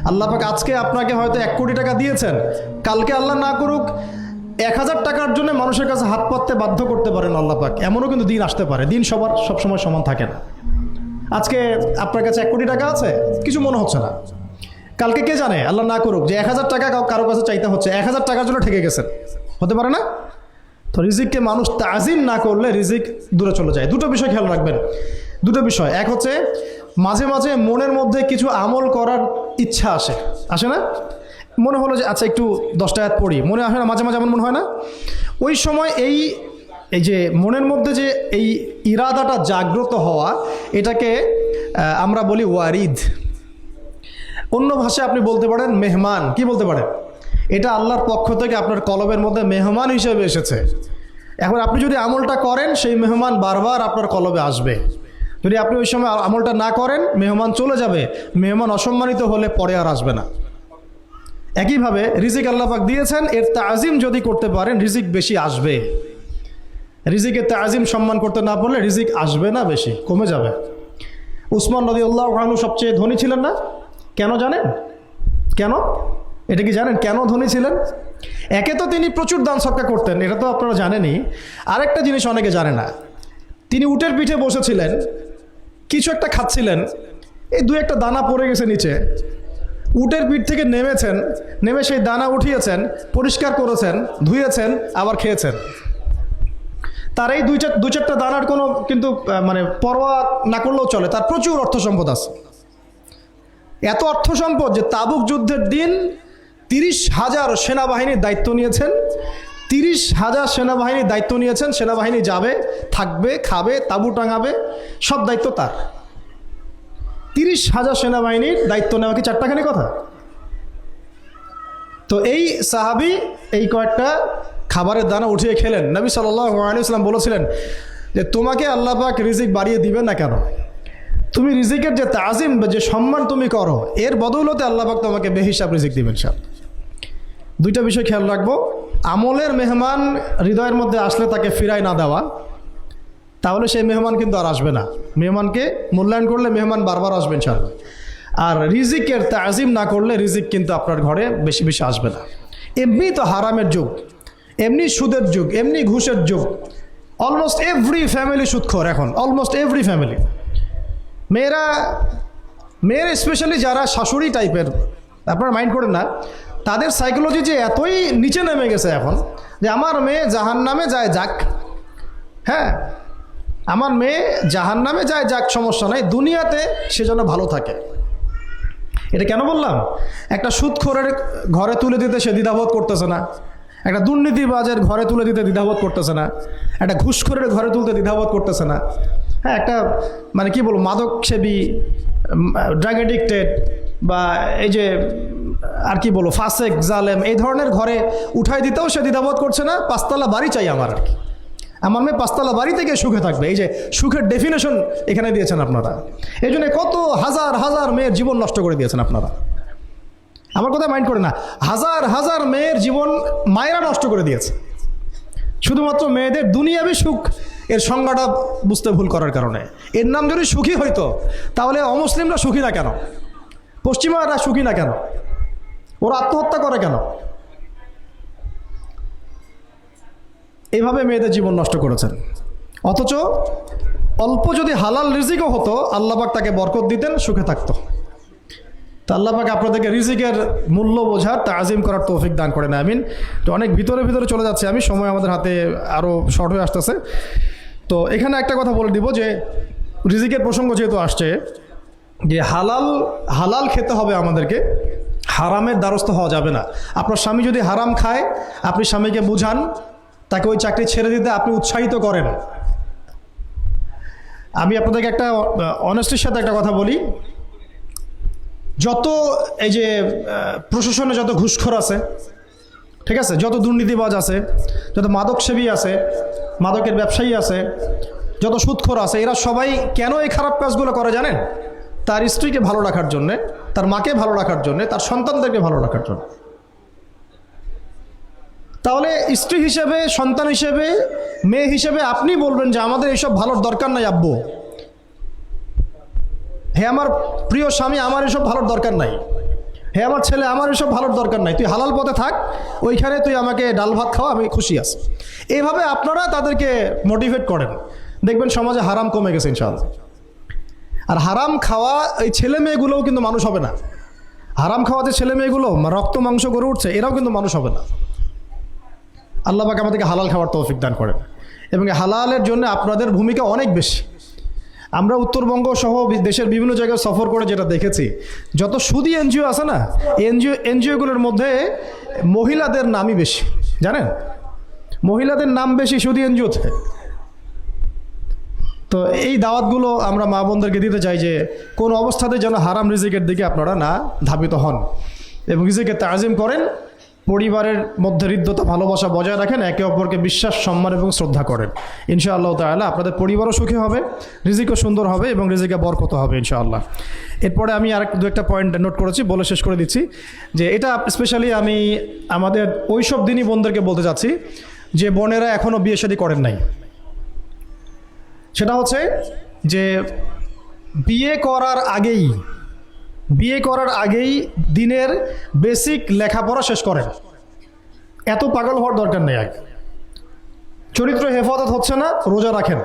আল্লাহ পাক আজকে আপনাকে হয়তো 1 কোটি টাকা দিয়েছেন, কালকে আল্লাহ না করুক 1000 টাকার জন্য মানুষের কাছে হাত পাততে বাধ্য করতে পারেন আল্লাহ পাক। এমনও কিন্তু দিন আসতে পারে, দিন সবসময় সমান থাকে না। আজকে আপনার কাছে 1 কোটি টাকা আছে, কিছু মনে হচ্ছে না, কালকে কে জানে আল্লাহ না করুক যে 1000 টাকা কারো কাছে চাইতে হচ্ছে, 1000 টাকার জন্য ঠেকে গেছেন, হতে পারে না? তো রিজিককে মানুষ তাজিম না করলে রিজিক দূরে চলে যায়। দুটো বিষয় খেয়াল রাখবেন, দুটো বিষয়। এক হচ্ছে মাঝে মাঝে মনের মধ্যে কিছু আমল করার ইচ্ছা আসে না? মনে হলো যে আচ্ছা একটু 10টা আয়াত পড়ি, মনে আসে না? মাঝে মাঝে এমন মনে হয় না? ওই সময় এই যে মনের মধ্যে যে এই ইরাদাটা জাগ্রত হওয়া, এটাকে আমরা বলি ওয়ারিদ। অন্য ভাষায় আপনি বলতে পারেন মেহমান। কি বলতে পারেন? এটা আল্লাহর পক্ষ থেকে আপনার কলবের মধ্যে মেহমান হিসেবে এসেছে। এখন আপনি যদি আমলটা করেন, সেই মেহমান বারবার আপনার কলবে আসবে। যদি আপনি ওই সময় আমলটা না করেন, মেহমান চলে যাবে, মেহমান অসম্মানিত হলে পরে আর আসবে না। একইভাবে রিজিক আল্লাহ পাক দিয়েছেন, এর তাজিম যদি করতে পারেন রিজিক বেশি আসবে। রিজিকের তাজিম সম্মান করতে না পারলে রিজিক আসবে না, বেশি কমে যাবে। উসমান রাদিয়াল্লাহু আনহু সবচেয়ে ধনী ছিলেন না? কেন জানেন? কেন? এটা কি জানেন কেন ধনী ছিলেন? একে তো তিনি প্রচুর দান সদকা করতেন, এটা তো আপনারা জানেনই। আরেকটা জিনিস অনেকে জানে না, তিনি উটের পিঠে বসেছিলেন, কিছু একটা খাচ্ছিলেন, এই 2-1টা দানা পড়ে গেছে নিচে। উটের পিঠ থেকে নেমেছেন, নেমে সেই দানা উঠিয়েছেন, পরিষ্কার করেছেন, ধুয়েছেন, আবার খেয়েছেন। তার এই 2-4টা দানার কোনো কিন্তু মানে পরোয়া না করলেও চলে, তার প্রচুর অর্থ সম্পদ আছে। এত অর্থ সম্পদ যে তাবুক যুদ্ধের দিন 30,000 সেনাবাহিনীর দায়িত্ব নিয়েছেন। 30,000 সেনাবাহিনীর দায়িত্ব নিয়েছেন। সেনাবাহিনী যাবে, থাকবে, খাবে, তাঁবু টাঙাবে, সব দায়িত্ব তার। 30,000 সেনাবাহিনীর দায়িত্ব নেওয়া কি চারটাখানি কথা? তো এই সাহাবী এই কয়েকটা খাবারের দানা উঠিয়ে খেলেন। নবী সাল্লাল্লাহু আলাইহি ওয়াসাল্লাম বলেছিলেন যে তোমাকে আল্লাহ পাক রিজিক বাড়িয়ে দিবেন না কেন? তুমি রিজিকের যে তাজিম, যে সম্মান তুমি করো, এর বদৌলতে আল্লাহ পাক তোমাকে বেহিসাব রিজিক দিবেন। সব দুইটা বিষয় খেয়াল রাখবো। আমলের মেহমান হৃদয়ের মধ্যে আসলে তাকে ফিরায় না দেওয়া, তাহলে সেই মেহমান কিন্তু আর আসবে না। মেহমানকে মূল্যায়ন করলে মেহমান বারবার আসবে ইনশাআল্লাহ। আর রিজিকের তাজিম না করলে রিজিক কিন্তু আপনার ঘরে বেশি বেশি আসবে না। এমনি তো হারামের যুগ, এমনি সুদের যুগ, এমনি ঘুষের যুগ। অলমোস্ট এভরি ফ্যামিলি সুদখোর এখন, অলমোস্ট এভরি ফ্যামিলি। মেয়েরা স্পেশালি যারা শাশুড়ি টাইপের, আপনারা মাইন্ড করেন না, তাদের সাইকোলজি যে এতই নিচে নেমে গেছে এখন যে আমার মেয়ে জাহান্নামে যায় যাক। হ্যাঁ, আমার মেয়ে জাহান্নামে যায় যাক, সমস্যা নাই, দুনিয়াতে সে যেন ভালো থাকে। এটা কেন বললাম? একটা সুদখোরের ঘরে তুলে দিতে সে দ্বিধাবোধ করতেছে না, একটা দুর্নীতিবাজের ঘরে তুলে দিতে দ্বিধাবোধ করতেছে না, একটা ঘুষখোরের ঘরে তুলতে দ্বিধাবোধ করতেছে না। হ্যাঁ, একটা মানে কি বলবো, মাদকসেবী, ড্রাগ এডিক্টেড, বা এই যে আর কি বলবো ফাসেক, জালেম, এই ধরনের ঘরে উঠাই দিতেও সে দ্বিধাবোধ করছে না। 5তলা বাড়ি চাই আমার, আর কি, আমার মেয়ে 5তলা বাড়ি থেকে সুখে থাকবে। এই যে সুখের ডেফিনেশন এখানে দিয়েছেন আপনারা। এই জন্য কত হাজার হাজার মেয়ের জীবন নষ্ট করে দিয়েছেন আপনারা। আমার কথা মাইন্ড করে না, হাজার হাজার মেয়ের জীবন মায়েরা নষ্ট করে দিয়েছে, শুধুমাত্র মেয়েদের দুনিয়াবি সুখ এর সংজ্ঞাটা বুঝতে ভুল করার কারণে। এর নাম যদি সুখী হইতো, তাহলে অমুসলিমরা সুখী না কেন? পশ্চিমারা সুখী না কেন? ওরা আত্মহত্যা করে কেন? এইভাবে মেয়েদের জীবন নষ্ট করেছেন। অথচ অল্প যদি হালাল রিজিকও হতো, আল্লাহ পাক তাকে বরকত দিতেন, সুখে থাকতো। তো আল্লাহ পাক আপনাদেরকে রিজিকের মূল্য বোঝার, তাজিম করার তৌফিক দান করেন, আমিন। তো অনেক ভিতরে ভিতরে চলে যাচ্ছে আমি, সময় আমাদের হাতে আরও শর্ট হয়ে আসতেছে। তো এখানে একটা কথা বলে দিব যে রিজিকের প্রসঙ্গ যেহেতু আসছে, যে হালাল খেতে হবে আমাদেরকে, হারামের দ্বারস্থ হওয়া যাবে না। আপনার স্বামী যদি হারাম খায়, আপনি স্বামীকে বুঝান, তাকে ওই চাকরি ছেড়ে দিতে আপনি উৎসাহিত করেন। আমি আপনাদেরকে একটা অনেস্টির সাথে একটা কথা বলি, যত এই যে প্রশাসনে যত ঘুষখোর আছে, ঠিক আছে, যত দুর্নীতিবাজ আছে, যত মাদকসেবী আছে, মাদকের ব্যবসায়ী আছে, যত সুদখোর আছে, এরা সবাই কেন এই খারাপ কাজগুলো করে জানেন? তার স্ত্রীকে ভালো রাখার জন্যে, তার মাকে ভালো রাখার জন্যে, তার সন্তানদেরকে ভালো রাখার জন্য। তাহলে স্ত্রী হিসেবে, সন্তান হিসেবে, মেয়ে হিসেবে আপনি বলবেন যে আমাদের এইসব ভালোর দরকার নাই আব্বু, হে আমার প্রিয় স্বামী, আমার এসব ভালোর দরকার নাই, হে আমার ছেলে, আমার এসব ভালোর দরকার নাই, তুই হালাল পথে থাক, ওইখানে তুই আমাকে ডাল ভাত খাওয়া, আমি খুশি আছি। এইভাবে আপনারা তাদেরকে মোটিভেট করেন, দেখবেন সমাজে হারাম কমে গেছে ইনশাআল্লাহ। আর হারাম খাওয়া এই ছেলে মেয়েগুলোও কিন্তু মানুষ হবে না। হারাম খাওয়া যে ছেলে মেয়েগুলো রক্ত মাংস করে উঠছে, এরাও কিন্তু মানুষ হবে না। আল্লাহ পাক আমাদেরকে হালাল খাওয়ার তৌফিক দান করেন, এবং হালালের জন্য আপনাদের ভূমিকা অনেক বেশি। আমরা উত্তরবঙ্গ সহ দেশের বিভিন্ন জায়গায় সফর করে যেটা দেখেছি, যত সুদী এনজিও আছে না, এনজিওগুলোর মধ্যে মহিলাদের নামই বেশি, জানেন? মহিলাদের নাম বেশি সুদী এনজিওতে। তো এই দাওয়াতগুলো আমরা মা বোনদেরকে দিতে চাই যে কোন অবস্থাতে যেন হারাম রিজিকের দিকে আপনারা না ধাবিত হন, এবং রিজিকে তাজিম করেন, পরিবারের মধ্যে হৃদ্যতা ভালোবাসা বজায় রাখেন, একে অপরকে বিশ্বাস সম্মান এবং শ্রদ্ধা করেন। ইনশাআল্লাহ তাআলা আপনাদের পরিবারও সুখী হবে, রিজিকও সুন্দর হবে, এবং রিজিকে বরকত হবে ইনশাআল্লাহ। এরপরে আমি দু একটা পয়েন্ট নোট করেছি, বলে শেষ করে দিচ্ছি যে এটা স্পেশালি আমি আমাদের ওইসব দিনই বোনদেরকে বলতে চাচ্ছি যে বোনেরা এখনও বিয়ে শাদী করেন নাই। সেটা হচ্ছে যে বিয়ে করার আগেই দিনের বেসিক লেখাপড়া শেষ করেন। এত পাগল হওয়ার দরকার নেই। আগে চরিত্র হেফাজত হচ্ছে না, রোজা রাখেন।